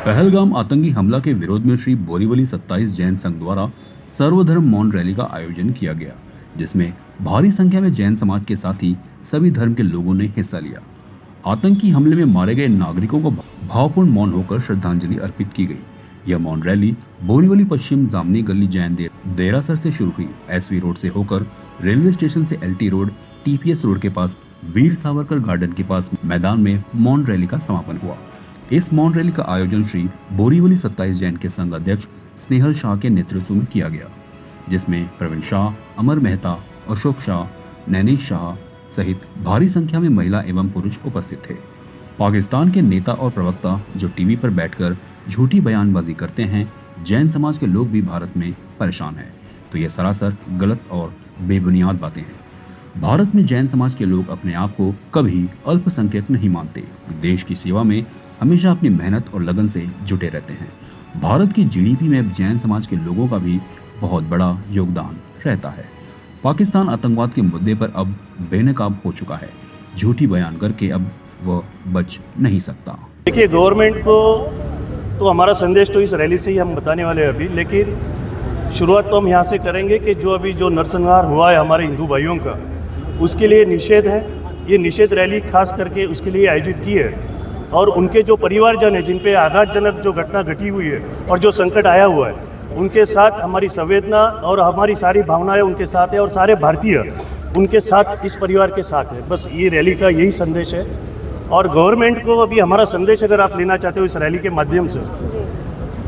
पहलगाम आतंकी हमला के विरोध में श्री बोरीवली 27 जैन संघ द्वारा सर्वधर्म मौन रैली का आयोजन किया गया, जिसमें भारी संख्या में जैन समाज के साथ ही सभी धर्म के लोगों ने हिस्सा लिया। आतंकी हमले में मारे गए नागरिकों को भावपूर्ण मौन होकर श्रद्धांजलि अर्पित की गई। यह मौन रैली बोरीवली पश्चिम जामनी गली जैन देरासर से शुरू हुई। एसवी रोड से होकर रेलवे स्टेशन से एलटी रोड, टीपीएस रोड के पास वीर सावरकर गार्डन के पास मैदान में मौन रैली का समापन हुआ। इस मौन रैली का आयोजन श्री बोरीवली 27 जैन के संघ अध्यक्ष स्नेहल शाह के नेतृत्व में किया गया, जिसमें प्रवीण शाह, अमर मेहता, अशोक शाह, नैनेश शाह सहित भारी संख्या में महिला एवं पुरुष उपस्थित थे। पाकिस्तान के नेता और प्रवक्ता जो टीवी पर बैठकर झूठी बयानबाजी करते हैं, जैन समाज के लोग भी भारत में परेशान हैं, तो ये सरासर गलत और बेबुनियाद बातें हैं। भारत में जैन समाज के लोग अपने आप को कभी अल्पसंख्यक नहीं मानते। देश की सेवा में हमेशा अपनी मेहनत और लगन से जुटे रहते हैं। भारत की जीडीपी में जैन समाज के लोगों का भी बहुत बड़ा योगदान रहता है। पाकिस्तान आतंकवाद के मुद्दे पर अब बेनकाब हो चुका है। झूठी बयान करके अब वह बच नहीं सकता। देखिए, गवर्नमेंट को तो हमारा संदेश तो इस रैली से ही हम बताने वाले हैं अभी, लेकिन शुरुआत तो हम यहाँ से करेंगे कि जो नरसंहार हुआ है हमारे हिंदू भाइयों का, उसके लिए निषेध है। ये निषेध रैली खास करके उसके लिए आयोजित की है, और उनके जो परिवारजन है, जिन पे आघातजनक जो घटना घटी हुई है और जो संकट आया हुआ है, उनके साथ हमारी संवेदना और हमारी सारी भावनाएं उनके साथ है, और सारे भारतीय उनके साथ, इस परिवार के साथ है। बस ये रैली का यही संदेश है। और गवर्नमेंट को अभी हमारा संदेश अगर आप लेना चाहते हो इस रैली के माध्यम से,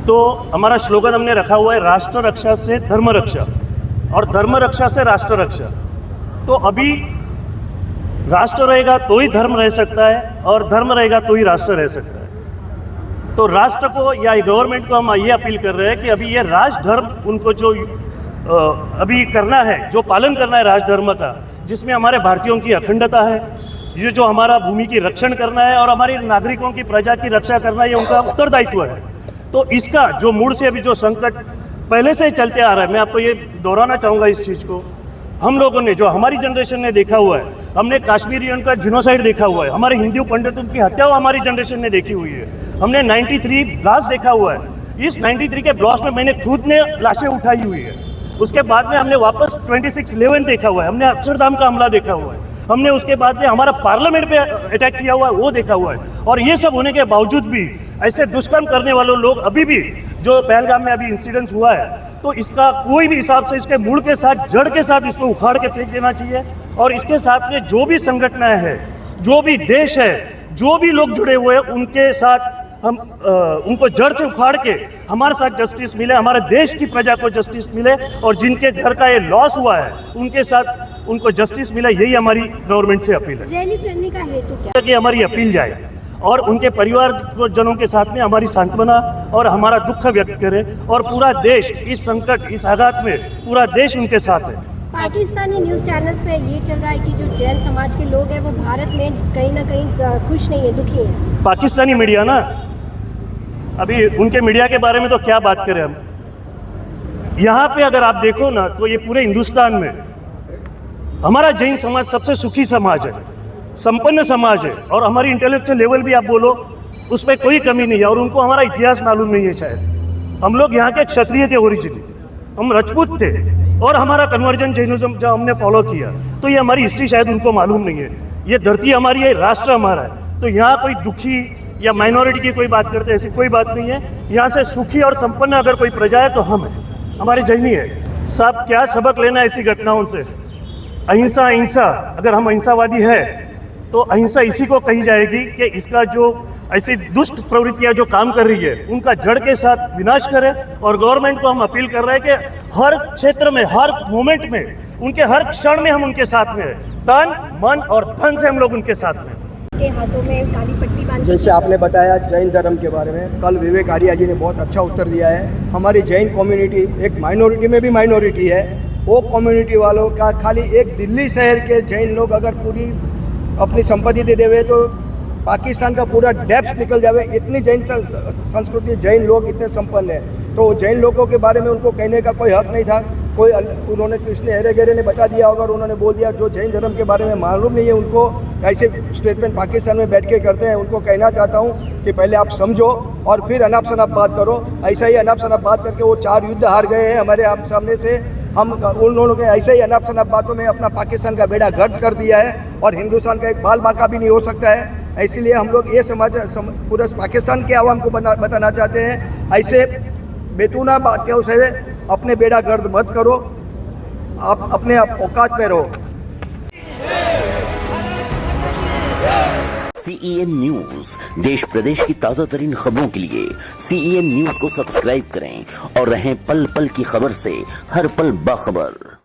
तो हमारा स्लोगन हमने रखा हुआ है, राष्ट्र रक्षा से धर्म रक्षा और धर्म रक्षा से राष्ट्र रक्षा। तो अभी राष्ट्र रहेगा तो ही धर्म रह सकता है, और धर्म रहेगा तो ही राष्ट्र रह सकता है। तो राष्ट्र को या गवर्नमेंट को हम ये अपील कर रहे हैं कि अभी ये राजधर्म उनको जो अभी करना है, जो पालन करना है राजधर्म का, जिसमें हमारे भारतीयों की अखंडता है, ये जो हमारा भूमि की रक्षण करना है और हमारे नागरिकों की प्रजा की रक्षा करना है, ये उनका उत्तरदायित्व है। तो इसका जो मूड से अभी जो संकट पहले से ही चलते आ रहा है, मैं आपको ये दोहराना चाहूँगा इस चीज़ को। हम लोगों ने, जो हमारी जनरेशन ने देखा हुआ है, हमने कश्मीरियन का जिनोसाइड देखा हुआ है, हमारे हिंदू पंडितों की हत्या हमारी जनरेशन ने देखी हुई है, हमने 93 ब्लास्ट देखा हुआ है। इस 93 के ब्लास्ट में मैंने खुद ने लाशें उठाई हुई है। उसके बाद में हमने वापस 26/11 देखा हुआ है, हमने अक्षरधाम का हमला देखा हुआ है, हमने उसके बाद में हमारा पार्लियामेंट पे अटैक किया हुआ है, वो देखा हुआ है। और ये सब होने के बावजूद भी ऐसे दुष्कर्म करने वाले लोग अभी भी, जो पहलगाम में अभी इंसिडेंट हुआ है, तो इसका कोई भी हिसाब से इसके मूल के साथ, जड़ के साथ इसको उखाड़ के फेंक देना चाहिए। और इसके साथ में जो भी संगठनें हैं, जो भी देश है, जो भी लोग जुड़े हुए हैं, उनके साथ हम उनको जड़ से उखाड़ के हमारे साथ जस्टिस मिले, हमारे देश की प्रजा को जस्टिस मिले, और जिनके घर का ये लॉस हुआ है उनके साथ उनको जस्टिस मिले। यही हमारी गवर्नमेंट से अपील है। रैली करने का हेतु क्या है? कि हमारी अपील जाए और उनके परिवार जनों के साथ में हमारी सांत्वना और हमारा दुख व्यक्त करे, और पूरा देश इस संकट, इस आघात में पूरा देश उनके साथ है। पाकिस्तानी न्यूज़ चैनल्स पे ये चल रहा है कि जो जैन समाज के लोग हैं वो भारत में कहीं ना कहीं खुश नहीं है, दुखी है। पाकिस्तानी मीडिया ना, अभी उनके मीडिया के बारे में तो क्या बात करें हम। यहाँ पे अगर आप देखो ना, तो ये पूरे हिंदुस्तान में हमारा जैन समाज सबसे सुखी समाज है, संपन्न समाज है, और हमारी इंटेलेक्चुअल लेवल भी आप बोलो उसमें कोई कमी नहीं है। और उनको हमारा इतिहास मालूम नहीं है शायद। हम लोग यहाँ के क्षत्रिय थे, ओरिजिनली हम राजपूत थे, और हमारा कन्वर्जन जैनिज्म जब हमने फॉलो किया, तो ये हमारी हिस्ट्री शायद उनको मालूम नहीं है। ये धरती हमारी है, राष्ट्र हमारा है। तो यहाँ कोई दुखी या माइनॉरिटी की कोई बात करते हैं, ऐसी कोई बात नहीं है। यहाँ से सुखी और संपन्न अगर कोई प्रजा है तो हम है, हमारे जैनी है। सब क्या सबक लेना ऐसी घटनाओं से? अहिंसा, अहिंसा। अगर हम अहिंसावादी है तो अहिंसा इसी को कही जाएगी कि इसका जो ऐसी दुष्ट प्रवृत्तियां जो काम कर रही है, उनका जड़ के साथ विनाश करें। और गवर्नमेंट को हम अपील कर रहे हैं कि हर क्षेत्र में, हर मोमेंट में, उनके हर क्षण में हम उनके साथ में हैं। तन, मन और धन से हम लोग उनके साथ में। के हाथों में काली पट्टी बांधी। जैसे आपने बताया जैन धर्म के बारे में, कल विवेक आर्या जी ने बहुत अच्छा उत्तर दिया है। हमारी जैन कम्युनिटी एक माइनॉरिटी में भी माइनॉरिटी है। वो कम्युनिटी वालों का खाली एक दिल्ली शहर के जैन लोग अगर पूरी अपनी संपत्ति दे देवे तो पाकिस्तान का पूरा डेप्थ निकल जावे। इतनी जैन संस्कृति, जैन लोग इतने संपन्न है, तो जैन लोगों के बारे में उनको कहने का कोई हक नहीं था। कोई उन्होंने किसने हेरे गेरे ने बता दिया होगा, उन्होंने बोल दिया। जो जैन धर्म के बारे में मालूम नहीं है उनको ऐसे स्टेटमेंट पाकिस्तान में बैठ के करते हैं। उनको कहना चाहता हूँ कि पहले आप समझो और फिर अनाप शनाप बात करो। ऐसा ही अनाप शनाप बात करके वो 4 युद्ध हार गए हैं हमारे सामने से। हम उन लोगों ने ऐसे ही अनाप शनाप बातों में अपना पाकिस्तान का बेड़ा गर्क कर दिया है और हिंदुस्तान का एक बाल बाका भी नहीं हो सकता है। इसलिए हम लोग ये पूरे पाकिस्तान के आवाम को बताना चाहते हैं, ऐसे बेतुना बातों से अपने बेड़ा गर्द मत करो, आप अपने औकात में रहो। CEN न्यूज देश प्रदेश की ताजा तरीन खबरों के लिए CEN न्यूज को सब्सक्राइब करें और रहें पल पल की खबर से हर पल बाखबर।